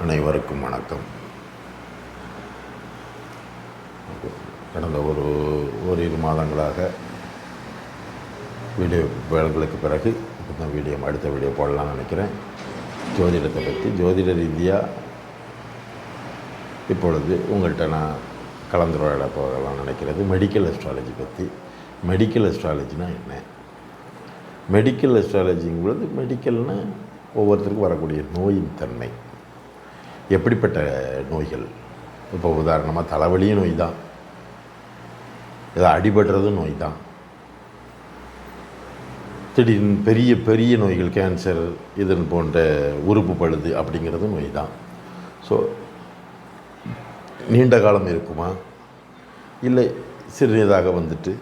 அனைவருக்கும் வணக்கம். கடந்த ஓரிரு மாதங்களாக வீடியோ வேலைகளுக்கு பிறகு இப்போ அடுத்த வீடியோ போடலாம்னு நினைக்கிறேன். ஜோதிடத்தை பற்றி ஜோதிட ரீதியாக இப்பொழுது உங்கள்கிட்ட நான் கலந்துரையாட போகலாம்னு நினைக்கிறது மெடிக்கல் அஸ்ட்ராலஜி பற்றி. மெடிக்கல் அஸ்ட்ராலஜினா என்ன? மெடிக்கல் அஸ்ட்ராலஜிங்கிறது மெடிக்கல்னு ஒவ்வொருத்தருக்கும் வரக்கூடிய நோயின் தன்மை, எப்படிப்பட்ட நோய்கள். இப்போ உதாரணமாக தலைவலியும் நோய் தான், ஏதோ அடிபடுறதும் நோய் தான், திடீர்னு பெரிய பெரிய நோய்கள் கேன்சர் இதன் போன்ற உறுப்பு பழுது அப்படிங்கிறதும் நோய் தான். ஸோ நீண்ட காலம் இருக்குமா இல்லை சிறியதாக வந்துட்டு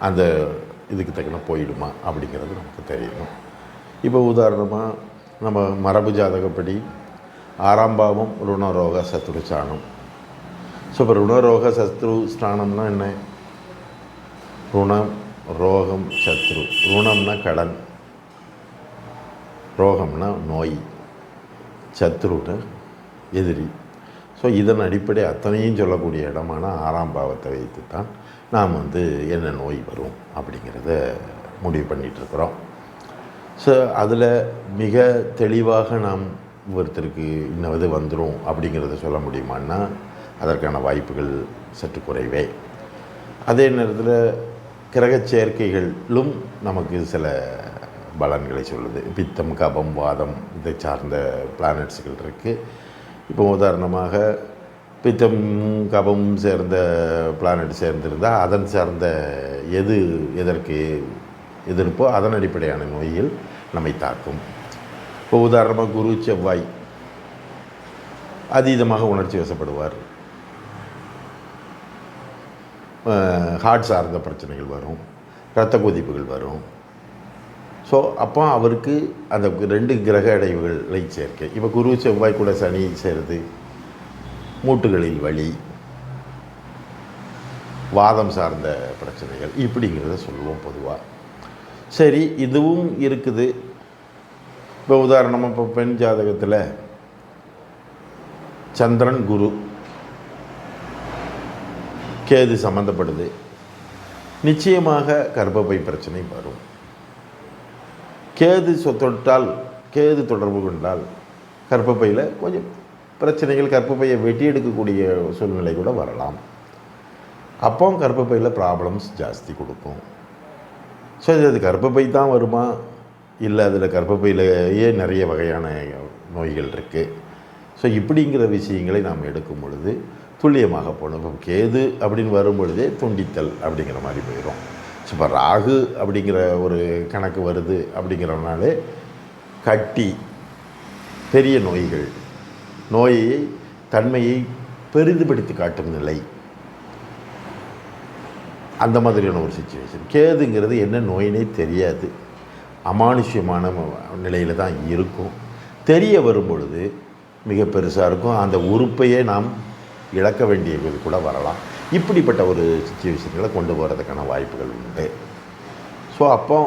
அந்த இதுக்கு தக்கன போயிடுமா அப்படிங்கிறது நமக்கு தெரியணும். இப்போ உதாரணமாக நம்ம மரபு ஜாதகப்படி 6ஆம் பாவம் ருணரோக சத்ரு ஸ்தானம். ஸோ இப்போ ருணரோக சத்ரு ஸ்தானம்னா என்ன? ருணம், ரோகம், சத்ரு. ருணம்னா கடன், ரோகம்னா நோய், சத்ருன்னா எதிரி. ஸோ இதன் அடிப்படை அத்தனையும் சொல்லக்கூடிய இடமான 6ஆம் பாவத்தை வைத்து தான் நாம் என்ன நோய் வரும் அப்படிங்கிறத முடிவு பண்ணிகிட்ருக்குறோம். ஸோ அதில் மிக தெளிவாக நாம் ஒருத்தருக்கு இன்னது வந்துடும் அப்படிங்கிறத சொல்ல முடியுமான்னா அதற்கான வாய்ப்புகள் சற்று குறைவே. அதே நேரத்தில் கிரக சேர்க்கைகளும் நமக்கு சில பலன்களை சொல்லுது. பித்தம், கபம், வாதம் இதை சார்ந்த பிளானட்ஸுகள் இருக்குது. இப்போ உதாரணமாக பித்தம் கபம் சேர்ந்த பிளானட் சேர்ந்திருந்தால் அதன் சார்ந்த எதற்கு எதிர்ப்போ அதன் அடிப்படையான நோய்கள் நம்மை தாக்கும். இப்போ உதாரணமாக குரு செவ்வாய் அதீதமாக உணர்ச்சி வசப்படுவார், ஹார்ட் சார்ந்த பிரச்சனைகள் வரும், இரத்த கொதிப்புகள் வரும். ஸோ அப்போ அவருக்கு அந்த 2 கிரக அடைவுகளை சேர்க்கை. இப்போ குரு செவ்வாய் கூட சனி சேருது, மூட்டுகளில் வலி, வாதம் சார்ந்த பிரச்சனைகள் இப்படிங்கிறத சொல்லுவோம் பொதுவாக. சரி, இதுவும் இருக்குது. இப்போ உதாரணமாக இப்போ பெண் ஜாதகத்தில் சந்திரன், குரு, கேது சம்மந்தப்படுது, நிச்சயமாக கர்ப்பப்பை பிரச்சனை வரும். கேது கேது தொடர்பு கொண்டால் கர்ப்பப்பையில் கொஞ்சம் பிரச்சனைகள், கர்ப்பப்பையை வெட்டி எடுக்கக்கூடிய சூழ்நிலை கூட வரலாம். அப்போ கர்ப்பப்பையில் ப்ராப்ளம்ஸ் ஜாஸ்தி கொடுக்கும். ஸோ அது கர்ப்பப்பை தான் வருமா, இல்லை அதில் கர்ப்பப்பையிலேயே நிறைய வகையான நோய்கள் இருக்குது. ஸோ இப்படிங்கிற விஷயங்களை நாம் எடுக்கும் பொழுது துல்லியமாக போகணும். இப்போ கேது அப்படின்னு வரும் பொழுதே துண்டித்தல் அப்படிங்கிற மாதிரி போயிடும். ஸோ இப்போ ராகு அப்படிங்கிற ஒரு கணக்கு வருது அப்படிங்கிறனாலே கட்டி பெரிய நோய்கள், நோயை தன்மையை பெரிதுபடுத்தி காட்டும் நிலை, அந்த மாதிரியான ஒரு சுச்சுவேஷன். கேதுங்கிறது என்ன நோயினே தெரியாது, அமானுஷ்யமான நிலையில் தான் இருக்கும். தெரிய வரும் பொழுது மிக பெருசாக இருக்கும், அந்த உறுப்பையே நாம் இழக்க வேண்டியது கூட வரலாம். இப்படிப்பட்ட ஒரு சுச்சுவேஷன்களை கொண்டு போகிறதுக்கான வாய்ப்புகள் உண்டு. ஸோ அப்போ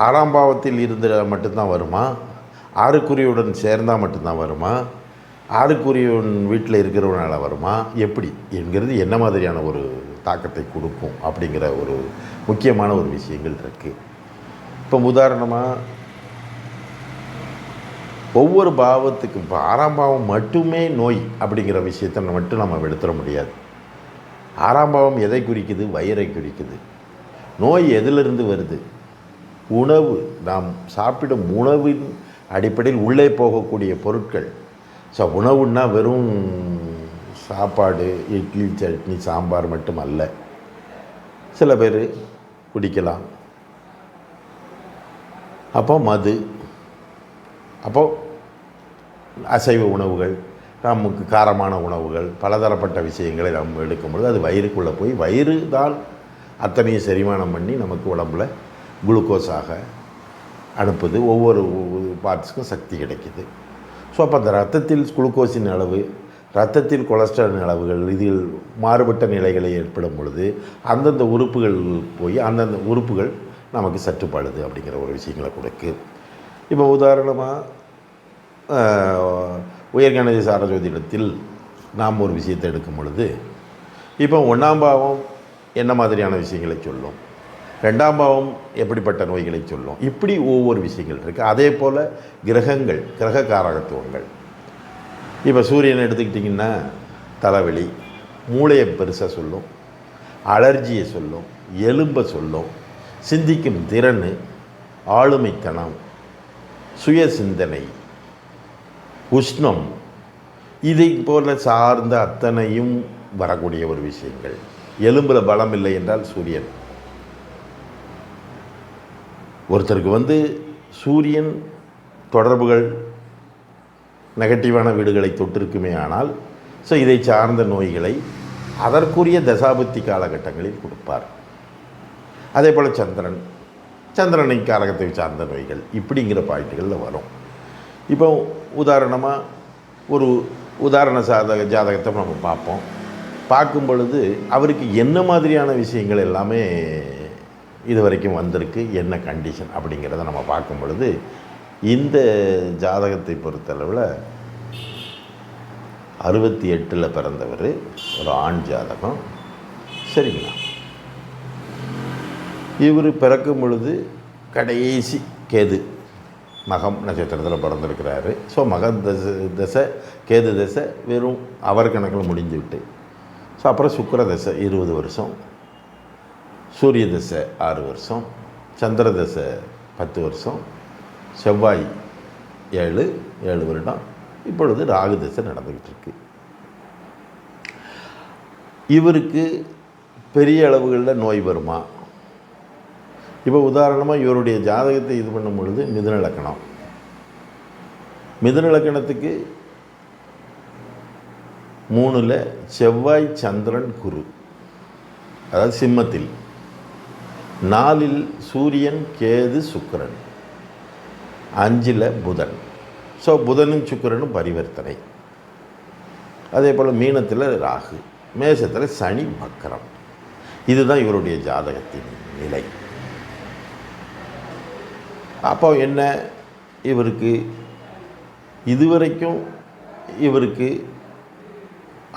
6ஆம் பாவத்தில் இருந்தால் மட்டும்தான் வருமா, 6க்குரியவுடன் சேர்ந்தால் மட்டும்தான் வருமா, 6க்குரியவன் வீட்டில் இருக்கிறவனால வருமா, எப்படி என்கிறது என்ன மாதிரியான ஒரு தாக்கத்தை கொடுக்கும் அப்படிங்கிற ஒரு முக்கியமான ஒரு விஷயங்கள் இருக்குது. இப்போ உதாரணமாக ஒவ்வொரு பாவத்துக்கும் இப்போ 6ஆம் பாவம் மட்டுமே நோய் அப்படிங்கிற விஷயத்தை மட்டும் நம்ம எடுத்துட முடியாது. 6ஆம் பாவம் எதை குறிக்குது? வயிறை குறிக்குது. நோய் எதிலிருந்து வருது? உணவு, நாம் சாப்பிடும் உணவின் அடிப்படையில் உள்ளே போகக்கூடிய பொருட்கள். ஸோ உணவுன்னா வெறும் சாப்பாடு, இட்லி, சட்னி, சாம்பார் மட்டும் அல்ல. சில பேர் குடிக்கலாம், அப்போ மது, அப்போது அசைவ உணவுகள், நமக்கு காரமான உணவுகள், பலதரப்பட்ட விஷயங்களை நாம் எடுக்கும்பொழுது அது வயிறுக்குள்ளே போய் வயிறு தான் அத்தனையும் செரிமானம் பண்ணி நமக்கு உடம்புல குளுக்கோஸாக அனுப்புது. ஒவ்வொரு பார்ட்ஸுக்கும் சக்தி கிடைக்கிது. ஸோ அப்போ அந்த ரத்தத்தில் குளுக்கோஸின் அளவு, ரத்தத்தில் கொலஸ்ட்ரால் அளவுகள் இதில் மாறுபட்ட நிலைகளை ஏற்படும் பொழுது அந்தந்த உறுப்புகள் போய் அந்தந்த உறுப்புகள் நமக்கு சற்றுப்படுது அப்படிங்கிற ஒரு விஷயங்களை கொடுக்கு. இப்போ உதாரணமாக உயர்கணித சார ஜோதிடத்தில் நாம் ஒரு விஷயத்தை எடுக்கும் பொழுது இப்போ 1ஆம் பாவம் என்ன மாதிரியான விஷயங்களை சொல்லும், 2ஆம் பாவம் எப்படிப்பட்ட நோய்களை சொல்லும், இப்படி ஒவ்வொரு விஷயங்கள் இருக்குது. அதே போல் கிரகங்கள், கிரக காரகத்துவங்கள். இப்போ சூரியன் எடுத்துக்கிட்டிங்கன்னா தலைவலி, மூளையை பெருசாக சொல்லும், அலர்ஜியை சொல்லும், எலும்பை சொல்லும், சிந்திக்கும் திறன், ஆளுமைத்தனம், சுய சிந்தனை, உஷ்ணம், இதை போல சார்ந்த அத்தனையும் வரக்கூடிய ஒரு விஷயங்கள். எலும்பில் பலம் இல்லை என்றால் சூரியன். ஒருத்தருக்கு சூரியன் தொடர்புகள் நெகட்டிவான வீடுகளை தொட்டிருக்குமே ஆனால் இதை சார்ந்த நோய்களை அதற்குரிய தசாபுத்தி காலகட்டங்களில் கொடுப்பார். அதே போல் சந்திரனை காரகத்தை சார்ந்த நோய்கள் இப்படிங்கிற பாயிண்ட்டுகளில் வரும். இப்போ உதாரணமாக ஒரு உதாரண ஜாதகத்தை நம்ம பார்க்கும் பொழுது அவருக்கு என்ன மாதிரியான விஷயங்கள் எல்லாமே இது வரைக்கும் வந்திருக்கு, என்ன கண்டிஷன் அப்படிங்கிறத நம்ம பார்க்கும் பொழுது இந்த ஜாதகத்தை பொறுத்தளவில் 68 பிறந்தவர், ஒரு ஆண் ஜாதகம். சரிங்களா? இவர் பிறக்கும் பொழுது கடைசி கேது மகம் நட்சத்திரத்தில் பிறந்திருக்கிறாரு. ஸோ மகம் தசை கேது தசை வெறும் அவர் கணக்கில் முடிஞ்சு விட்டு, ஸோ அப்புறம் சுக்கிர தசை 20 வருஷம், சூரிய தசை 6 வருஷம், சந்திர தசை 10 வருஷம், செவ்வாய் 7 வருடம். இப்பொழுது ராகு தசை நடந்துக்கிட்டு இருக்கு. இவருக்கு பெரிய அளவுகளில் நோய் வருமா? இப்போ உதாரணமாக இவருடைய ஜாதகத்தை இது பண்ணும் பொழுது மிதுன லக்கணம். மிதுன லக்கணத்துக்கு 3ல் செவ்வாய், சந்திரன், குரு, அதாவது சிம்மத்தில். 4ல் சூரியன், கேது, சுக்கிரன். 5ல் புதன். ஸோ புதனும் சுக்கிரனும் பரிவர்த்தனை. அதே போல் மீனத்தில் ராகு, மேஷத்தில் சனி, வக்கரம். இதுதான் இவருடைய ஜாதகத்தின் நிலை. அப்போ என்ன, இவருக்கு இதுவரைக்கும் இவருக்கு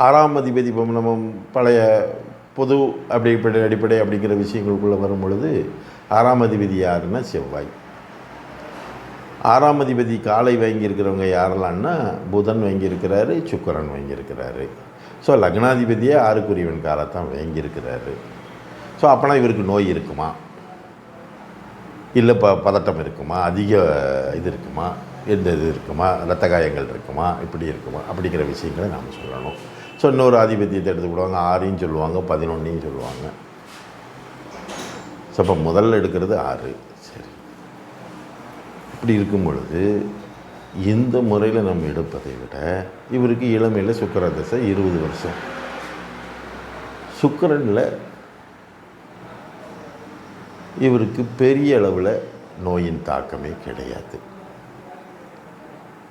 6ஆம் அதிபதி, நம்ம பழைய பொது அடிப்படை அப்படிங்கிற விஷயங்களுக்குள்ளே வரும் பொழுது 6ஆம் அதிபதி யாருன்னா செவ்வாய். 6ஆம் அதிபதி காலை வாங்கியிருக்கிறவங்க யாரெல்லாம்னா புதன் வாங்கியிருக்கிறாரு, சுக்கிரன் வாங்கியிருக்கிறாரு. ஸோ லக்னாதிபதியே 6க்குரியவன் காலத்தான் வாங்கியிருக்கிறாரு. ஸோ அப்போனா இவருக்கு நோய் இருக்குமா, இல்லை பதட்டம் இருக்குமா, அதிக இது இருக்குமா, எந்த இது இருக்குமா, இரத்த காயங்கள் இருக்குமா, இப்படி இருக்குமா அப்படிங்கிற விஷயங்களை நாம் சொல்லணும். ஸோ இன்னொரு ஆதிபத்தியத்தை எடுத்துக்கிடுவாங்க, 6ஐயும் சொல்லுவாங்க, 11ஐயும் சொல்லுவாங்க. ஸோ இப்போ முதல்ல எடுக்கிறது 6. சரி, இப்படி இருக்கும் பொழுது இந்த முறையில் நம்ம எடுப்பதை விட இவருக்கு இளமையில் சுக்கிர தசை 20 வருஷம். சுக்கிரனில் இவருக்கு பெரிய அளவில் நோயின் தாக்கமே கிடையாது.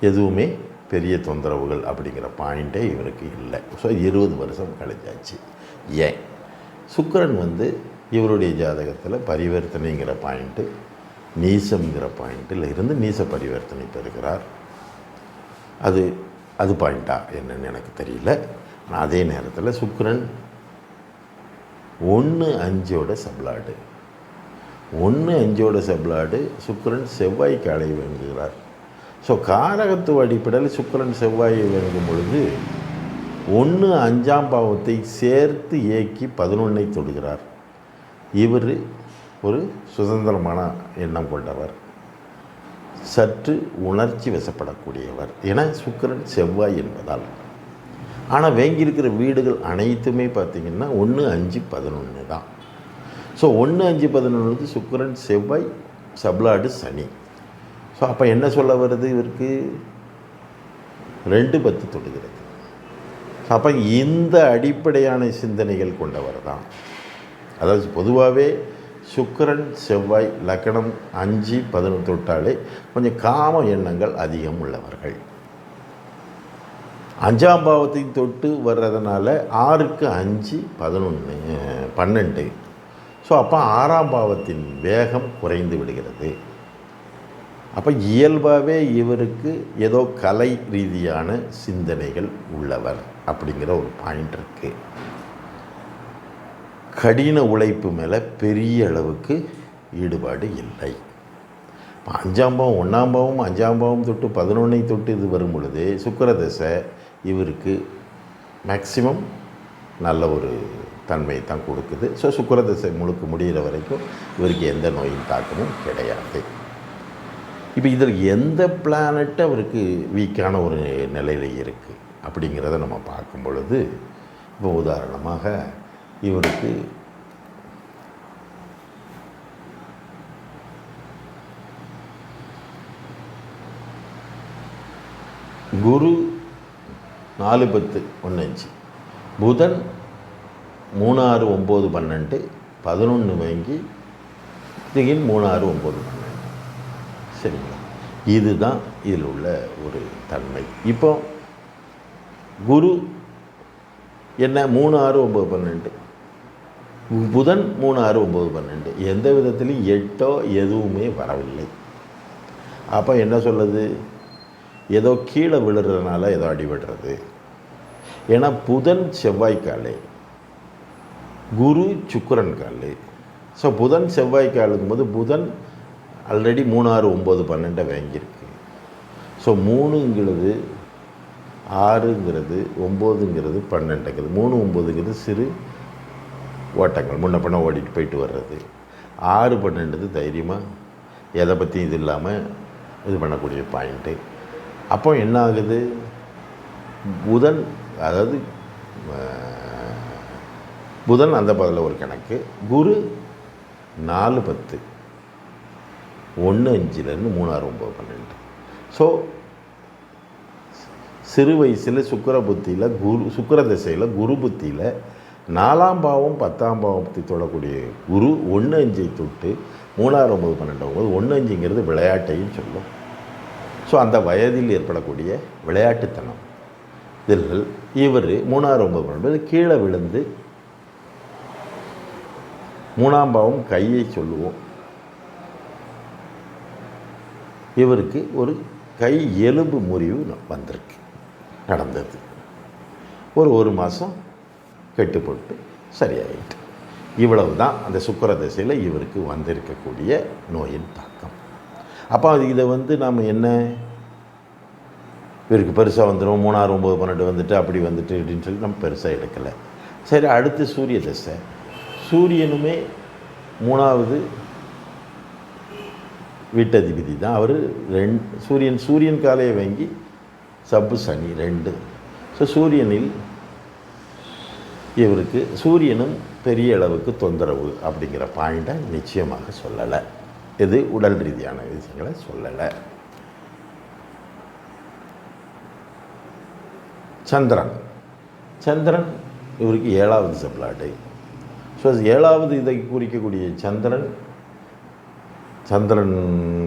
எதுவுமே பெரிய தொந்தரவுகள் அப்படிங்கிற பாயிண்ட்டே இவருக்கு இல்லை. ஸோ 20 வருஷம் கழிஞ்சாச்சு. ஏன் சுக்கிரன் இவருடைய ஜாதகத்தில் பரிவர்த்தனைங்கிற பாயிண்ட்டு, நீசம்ங்கிற பாயிண்ட்டில் இருந்து நீச பரிவர்த்தனை பெறுகிறார். அது பாயிண்ட்டா என்னன்னு எனக்கு தெரியல. ஆனால் அதே நேரத்தில் சுக்கிரன் 1-5 சப்ளாடு, 1-5 சப்ளாடு சுக்கிரன் செவ்வாய்க்கு அலை வாங்குகிறார். ஸோ காரகத்துவ அடிப்படையில் சுக்கிரன் செவ்வாயை வாங்கும் பொழுது 1-5ஆம் பாவத்தை சேர்த்து இயக்கி 11ஐ தொடுகிறார். இவர் ஒரு சுதந்திரமான எண்ணம் கொண்டவர், சற்று உணர்ச்சி வசப்படக்கூடியவர். ஏன்னா சுக்கிரன் செவ்வாய் என்பதால். ஆனால் வேங்கியிருக்கிற வீடுகள் அனைத்துமே பார்த்திங்கன்னா 1-5-11 தான். ஸோ 1-5-11 சுக்கிரன் செவ்வாய் சப்ளாடு சனி. ஸோ அப்போ என்ன சொல்ல வருது, இவருக்கு 2-10 தொடுகிறது. ஸோ அப்போ இந்த அடிப்படையான சிந்தனைகள் கொண்டவர் தான். அதாவது பொதுவாகவே சுக்கிரன் செவ்வாய் லக்கணம் 5-11 தொட்டாலே கொஞ்சம் காம எண்ணங்கள் அதிகம் உள்ளவர்கள். 5ஆம் பாவத்தை தொட்டு வர்றதுனால 6க்கு 5 11 12. ஸோ அப்போ 6ஆம் பாவத்தின் வேகம் குறைந்து விடுகிறது. அப்போ இயல்பாகவே இவருக்கு ஏதோ கலை ரீதியான சிந்தனைகள் உள்ளவர் அப்படிங்கிற ஒரு பாயிண்ட் இருக்குது. கடின உழைப்பு மேலே பெரிய அளவுக்கு ஈடுபாடு இல்லை. இப்போ 5ஆம் பாவம் 1ஆம் பாவம் 5ஆம் பாவம் தொட்டு 11ஐ தொட்டு இது வரும் பொழுது சுக்கிரதசை இவருக்கு மேக்சிமம் நல்ல ஒரு தன்மையை தான் கொடுக்குது. ஸோ சுக்கிரதசை முழுக்க முடிகிற வரைக்கும் இவருக்கு எந்த நோயின் தாக்கமும் கிடையாது. இப்போ இதில் எந்த பிளானட் அவருக்கு வீக்கான ஒரு நிலையில் இருக்குது அப்படிங்கிறத நம்ம பார்க்கும் பொழுது, இப்போ உதாரணமாக இவருக்கு குரு 4 10 1 5, புதன் 3 6 9 12 11 வாங்கி திடீர்னு 3 6 9 12. சரிங்களா? இதுதான் இதில் உள்ள ஒரு தன்மை. இப்போ குரு என்ன 3 6 9 12, புதன் 3 6 9 12, எந்த விதத்திலையும் 8 எதுவுமே வரவில்லை. அப்போ என்ன சொல்லுது? ஏதோ கீழே விழுறதுனால ஏதோ அடிபடுறது. ஏன்னா புதன் செவ்வாய்க்கால், குரு சுக்கிரன் கால். ஸோ புதன் செவ்வாய்க்காலுங்கும் போது புதன் ஆல்ரெடி 3 6 9 12 வாங்கியிருக்கு. ஸோ 3ங்கிறது 6ங்கிறது 9ங்கிறது 12ங்கிறது 3 9ங்கிறது சிறு ஓட்டங்கள் முன்ன பின்ன ஓடிட்டு போயிட்டு வர்றது. 6 12 தைரியமாக எதை பற்றி இது இல்லாமல் இது பண்ணக்கூடிய பாயிண்ட்டு. அப்போ என்ன ஆகுது? புதன், அதாவது புதன் அந்த பதில் ஒரு கணக்கு, குரு 4 10 1 5லேருந்து 3 6 9 12. ஸோ சிறு வயசில் சுக்கிர புத்தியில் சுக்கிர திசையில் குரு புத்தியில் 4ஆம் பாவம் 10ஆம் பாவத்தை தொடக்கூடிய குரு 1 5ஐ தொட்டு 3 6 9 12 1 5ங்கிறது விளையாட்டையும் சொல்லும். ஸோ அந்த வயதில் ஏற்படக்கூடிய விளையாட்டுத்தனம் இதில் இவர் 3 6 9 12 கீழே விழுந்து 3ஆம் பாவம் கையை சொல்லுவோம். இவருக்கு ஒரு கை எலும்பு முறிவு வந்திருக்கு, நடந்தது. ஒரு மாதம் கெட்டுப்பட்டு சரியாயிட்டு. இவ்வளவு தான் அந்த சுக்கிர திசையில் இவருக்கு வந்திருக்கக்கூடிய நோயின் தாக்கம். அப்போ இதை நாம் என்ன, இவருக்கு பெருசாக வந்துடும் 3 6 9 12 வந்துட்டு அப்படி வந்துட்டு அப்படின்னு சொல்லி நம்ம பெருசாக எடுக்கலை. சரி, அடுத்து சூரிய திசை. சூரியனுமே 3வது வீட்டதிபதி தான் அவர். சூரியன் காலையை வாங்கி சப்பு சனி 2. ஸோ சூரியனில் இவருக்கு சூரியனும் பெரிய அளவுக்கு தொந்தரவு அப்படிங்கிற பாயிண்ட்டை நிச்சயமாக சொல்லலை. இது உடல் ரீதியான விஷயங்களை சொல்லலை. சந்திரன் இவருக்கு 7வது சப்ளாட்டு. ஸோ 7வது இதை குறிக்கக்கூடிய சந்திரன்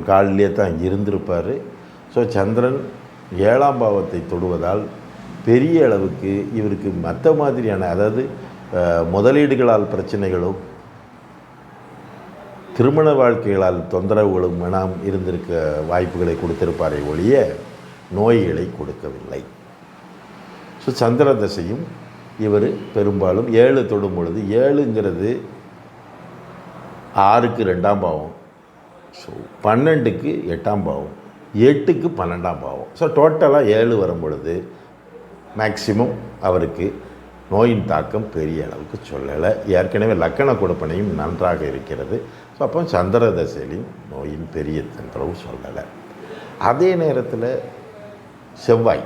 காலிலே தான் இருந்திருப்பார். ஸோ சந்திரன் 7ஆம் பாவத்தை தொடுவதால் பெரிய அளவுக்கு இவருக்கு மற்ற மாதிரியான, அதாவது முதலீடுகளால் பிரச்சனைகளும் திருமண வாழ்க்கைகளால் தொந்தரவுகளும் வேணாம் இருந்திருக்க வாய்ப்புகளை கொடுத்திருப்பாரை ஒழிய நோய்களை கொடுக்கவில்லை. ஸோ சந்திர தசையும் இவர் பெரும்பாலும் 7 தொடும் பொழுது, 7ங்கிறது 6க்கு 2ஆம் பாவம், ஸோ 12க்கு 8ஆம் பாவம், 8க்கு 12ஆம் பாவம். ஸோ டோட்டலாக 7 வரும் பொழுது மேக்சிமம் அவருக்கு நோயின் தாக்கம் பெரிய அளவுக்கு சொல்லலை. ஏற்கனவே லக்கண கொடுப்பனையும் நன்றாக இருக்கிறது. ஸோ அப்போ சந்திர தசையிலையும் நோயின் பெரிய தொந்தரவு சொல்லலை. அதே நேரத்தில் செவ்வாய்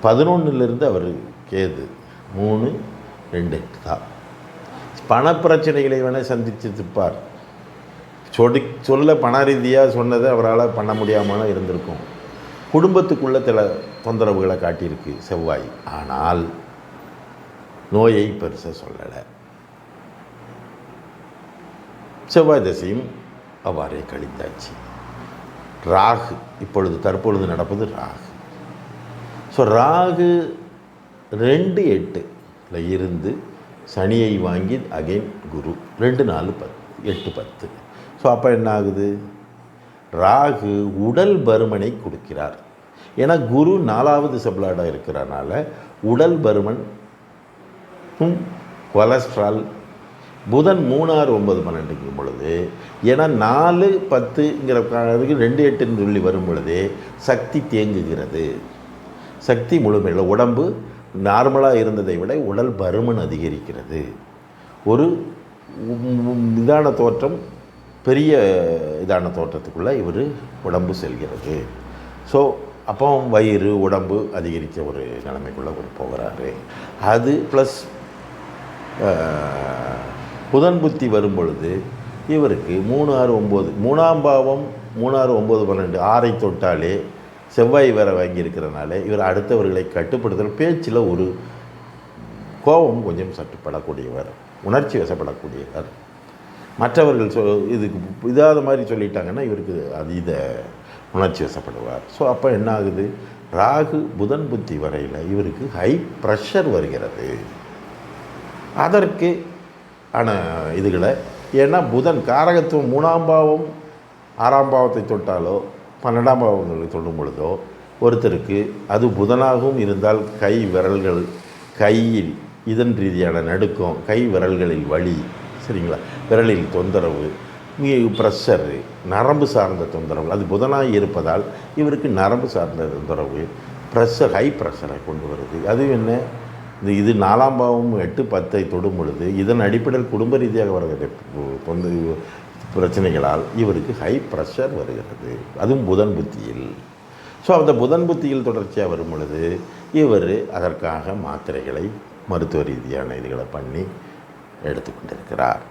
11லேருந்து அவர் கேது 3 2 தான். பணப்பிரச்சனைகளை வேணால் சந்திச்சிருப்பார். சொல்ல பண ரீதியாக சொன்னதை அவரால் பண்ண முடியாமல் இருந்திருக்கும். குடும்பத்துக்குள்ளே சில தொந்தரவுகளை காட்டியிருக்கு செவ்வாய். ஆனால் நோயை பெருசாக சொல்லலை. செவ்வாய் தசையும் அவ்வாறே கழித்தாச்சு. ராகு தற்பொழுது நடப்பது ராகு. ஸோ ராகு 2 8ல் இருந்து சனியை வாங்கி அகைன் குரு 2 4 10 8 10. ஸோ அப்போ என்ன ஆகுது? ராகு உடல் பருமனை கொடுக்கிறார். ஏன்னா குரு 4வது சப்ளாடாக இருக்கிறனால உடல் பருமன், கொலஸ்ட்ரால். புதன் 3, 6, 9, 12ங்கும் பொழுது, ஏன்னா 4, 10ங்கிற அதுக்கு 2, 8ன்னு சொல்லி வரும் பொழுதே சக்தி தேங்குகிறது. சக்தி முழுமையில் உடம்பு நார்மலாக இருந்ததை விட உடல் பருமன் அதிகரிக்கிறது. ஒரு இதான தோற்றம், பெரிய இதான தோற்றத்துக்குள்ளே இவர் உடம்பு செல்கிறது. ஸோ அப்போ வயிறு உடம்பு அதிகரித்த ஒரு நிலைமைக்குள்ளே ஒரு போகிறாரு. அது ப்ளஸ் புதன் புத்தி வரும் பொழுது இவருக்கு 3, 6, 9, 3ஆம் பாவம் 3, 6, 9, 12, 6ஐ தொட்டாலே செவ்வாய் வேற வாங்கியிருக்கிறனால இவர் அடுத்தவர்களை கட்டுப்படுத்துகிற பேச்சில் ஒரு கோபம் கொஞ்சம் சட்டுப்படக்கூடியவர், உணர்ச்சி வசப்படக்கூடியவர். மற்றவர்கள் இதுக்கு இதாத மாதிரி சொல்லிட்டாங்கன்னா இவருக்கு அதீத உணர்ச்சி வசப்படுவார். ஸோ அப்போ என்ன ஆகுது, ராகு புதன் புத்தி வரையில் இவருக்கு ஹை ப்ரெஷர் வருகிறது. அதற்கு ஆன இதுகளை, ஏன்னா புதன் காரகத்துவம் 3ஆம் பாவம் 6ஆம் பாவத்தை தொட்டாலோ 12ஆம் பாவங்களை தொடும் பொழுதோ ஒருத்தருக்கு அது புதனாகவும் இருந்தால் கை விரல்கள், கையில் இதன் ரீதியான நடுக்கம், கை விரல்களில் வலி, சரிங்களா, விரலில் தொந்தரவு, ப்ரெஷரு, நரம்பு சார்ந்த தொந்தரவு, அது புதனாக இருப்பதால் இவருக்கு நரம்பு சார்ந்த தொந்தரவு, ப்ரெஷர், ஹை ப்ரெஷரை கொண்டு வருது. அது என்ன, இது 4ஆம் பாவம் 8, 10ஐ தொடும் பொழுது இதன் அடிப்படையில் குடும்ப ரீதியாக வருகிற பிரச்சனைகளால் இவருக்கு ஹை ப்ரெஷர் வருகிறது. அதுவும் புதன் புத்தியில். ஸோ அந்த புதன் புத்தியில் தொடர்ச்சியாக வரும் பொழுது இவர் அதற்காக மாத்திரைகளை, மருத்துவ ரீதியான இதுகளை பண்ணி எடுத்துக்கொண்டிருக்கிறார்.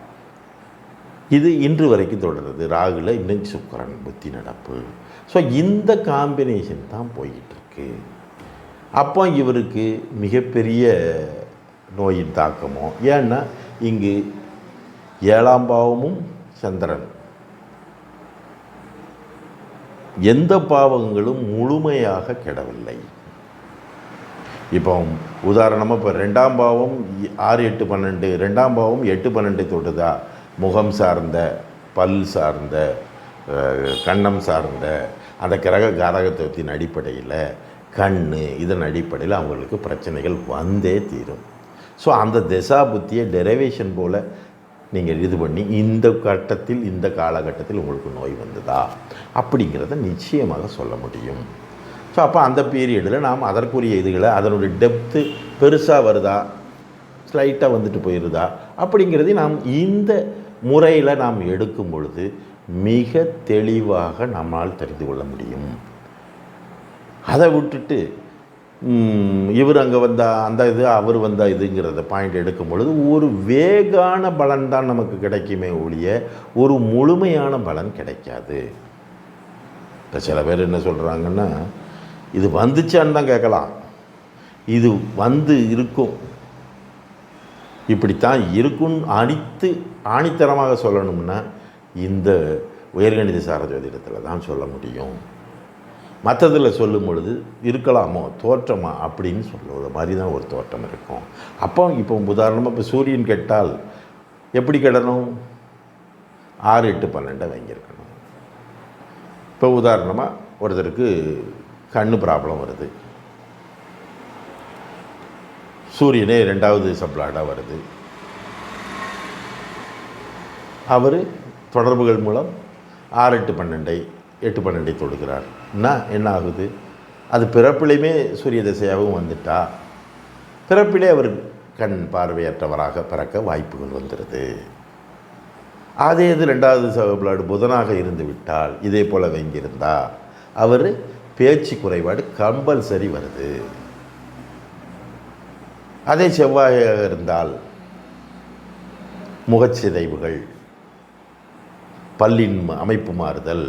இது இன்று வரைக்கும் தொடருது. ராகுல இன்னும் சுக்கிரன் புத்தி நடப்பு. ஸோ இந்த காம்பினேஷன் தான் போய்கிட்டுருக்கு. அப்போ இவருக்கு மிகப்பெரிய நோயின் தாக்கமோ, ஏன்னா இங்கு 7ஆம் பாவமும் சந்திரன், எந்த பாவங்களும் முழுமையாக கெடவில்லை. இப்போ உதாரணமாக இப்போ 2ஆம் பாவம் 6, 8, 12, 2ஆம் பாவம் 8, 12 தொட்டுதா, முகம் சார்ந்த, பல் சார்ந்த, கன்னம் சார்ந்த அந்த கிரக காரகத்துவத்தின் அடிப்படையில், கண் இதன் அடிப்படையில் அவங்களுக்கு பிரச்சனைகள் வந்தே தீரும். ஸோ அந்த திசா புத்தியை டெரைவேஷன் போல் நீங்கள் இது பண்ணி இந்த கட்டத்தில், இந்த காலகட்டத்தில் உங்களுக்கு நோய் வந்ததா அப்படிங்கிறத நிச்சயமாக சொல்ல முடியும். ஸோ அப்போ அந்த பீரியடில் நாம் அதற்குரிய இதுகளை, அதனுடைய டெப்த்து பெருசாக வருதா, ஸ்லைட்டாக வந்துட்டு போயிடுதா அப்படிங்கிறதையும் நாம் இந்த முறையில் நாம் எடுக்கும் பொழுது மிக தெளிவாக நம்மால் தெரிந்து கொள்ள முடியும். அதை விட்டுட்டு இவர் அங்கே வந்தால் அந்த இது, அவர் வந்தால் இதுங்கிறத பாயிண்ட் எடுக்கும் பொழுது ஒரு வேகான பலன் தான் நமக்கு கிடைக்குமே ஒழிய ஒரு முழுமையான பலன் கிடைக்காது. இப்போ சில பேர் என்ன சொல்கிறாங்கன்னா, இது வந்துச்சான்னு தான் கேட்கலாம், இது வந்து இருக்கும், இப்படித்தான் இருக்குன்னு ஆணித்தரமாக சொல்லணும்னா இந்த உயர்கணித சார ஜோதிடத்தில் தான் சொல்ல முடியும். மற்றதில் சொல்லும் பொழுது இருக்கலாமோ தோற்றமா அப்படின்னு சொல்லுவது மாதிரி தான் ஒரு தோற்றம் இருக்கும். அப்போ இப்போ உதாரணமாக இப்போ சூரியன் கெட்டால் எப்படி கெடணும், 6, 8, 12 வாங்கியிருக்கணும். இப்போ உதாரணமாக ஒருத்தருக்கு கண்ணு ப்ராப்ளம் வருது, சூரியனே 2வது சப்ளாடாக வருது, அவர் தொடர்புகள் மூலம் 6, 8, 12, 8, 12 தொடுக்கிறார்னா என்ன ஆகுது, அது பிறப்பிலையுமே சூரிய திசையாகவும் வந்துட்டா பிறப்பிலே அவர் கண் பார்வையற்றவராக பிறக்க வாய்ப்புகள் வந்துடுது. அதே இது 2வது சப்ளாடு புதனாக இருந்து விட்டால், இதே போல் வாங்கியிருந்தா அவர் பேச்சு குறைபாடு கம்பல்சரி வருது. அதே செவ்வாயாக இருந்தால் முகச்சிதைவுகள், பல்லின் அமைப்பு மாறுதல்,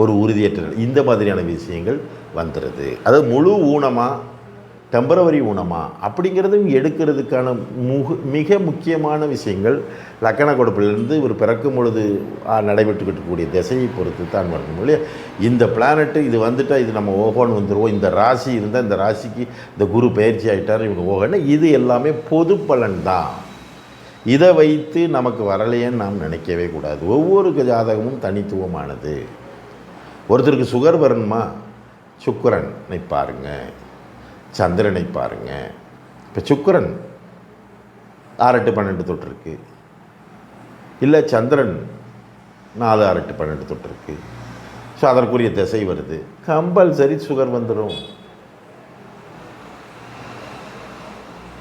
ஒரு உறுதியற்ற இந்த மாதிரியான விஷயங்கள் வந்துடுது. அதாவது முழு ஊனமாக டெம்பரவரி ஊனமா அப்படிங்கிறதும் எடுக்கிறதுக்கான மிக முக்கியமான விஷயங்கள் லக்கண கொடுப்பிலிருந்து ஒரு பிறக்கும் பொழுது நடைபெற்றுக்கிட்டு கூடிய திசையை பொறுத்து தான் வரணும் இல்லையா. இந்த பிளானட்டு இது வந்துட்டால் இது நம்ம ஓகோன்னு வந்துடுவோம், இந்த ராசி இருந்தால் இந்த ராசிக்கு இந்த குரு பயிற்சி ஆகிட்டார் இவங்க ஓகோன்னு, இது எல்லாமே பொது பலன் தான். இதை வைத்து நமக்கு வரலையேன்னு நாம் நினைக்கவே கூடாது. ஒவ்வொரு ஜாதகமும் தனித்துவமானது. ஒருத்தருக்கு சுகர் வரணுமா, சுக்கிரனை பாருங்கள், சந்திரனை பாருங்கள். இப்போ சுக்கிரன் 6 8 12 தொட்டிருக்கு, இல்லை சந்திரன் 4 6 8 12 தொட்டிருக்கு. ஸோ அதற்குரிய திசை வருது, கம்பல்சரி சுகர் வந்துடும்.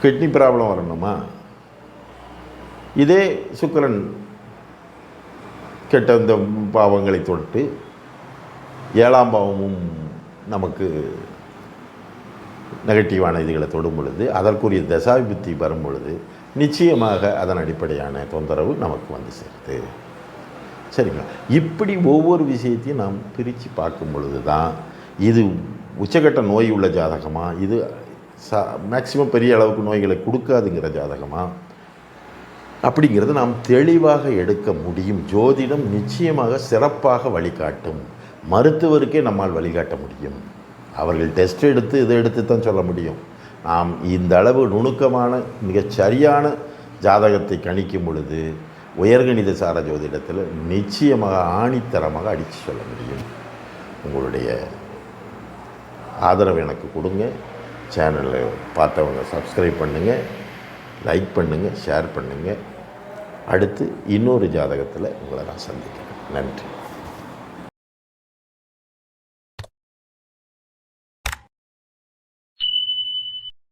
கிட்னி ப்ராப்ளம் வரணுமா, இதே சுக்கிரன் கெட்ட இந்த பாவங்களை தொட்டு 7ஆம் பாவமும் நமக்கு நெகட்டிவான இதுகளை தொடும் பொழுது, அதற்குரிய தசாபித்தி வரும் பொழுது நிச்சயமாக அதன் அடிப்படையான தொந்தரவு நமக்கு வந்து சேருது. சரிங்களா? இப்படி ஒவ்வொரு விஷயத்தையும் நாம் பிரித்து பார்க்கும் பொழுது தான் இது உச்சக்கட்ட நோய் உள்ள ஜாதகமா, இது மேக்சிமம் பெரிய அளவுக்கு நோய்களை கொடுக்காதுங்கிற ஜாதகமா அப்படிங்கிறது நாம் தெளிவாக எடுக்க முடியும். ஜோதிடம் நிச்சயமாக சிறப்பாக வழிகாட்டும். மருத்துவருக்கே நம்மால் வழிகாட்ட முடியும். அவர்கள் டெஸ்ட் எடுத்து இதை எடுத்து தான் சொல்ல முடியும். நாம் இந்த அளவு நுணுக்கமான மிகச் சரியான ஜாதகத்தை கணிக்கும் பொழுது உயர்கணித சார ஜோதிடத்தில் நிச்சயமாக ஆணித்தரமாக அடித்து சொல்ல முடியும். உங்களுடைய ஆதரவு எனக்கு கொடுங்க. சேனலில் பார்த்தவங்க சப்ஸ்கிரைப் பண்ணுங்கள், லைக் பண்ணுங்கள், ஷேர் பண்ணுங்கள். அடுத்து இன்னொரு ஜாதகத்தில் உங்களை நான் சந்திக்கிறேன். நன்றி.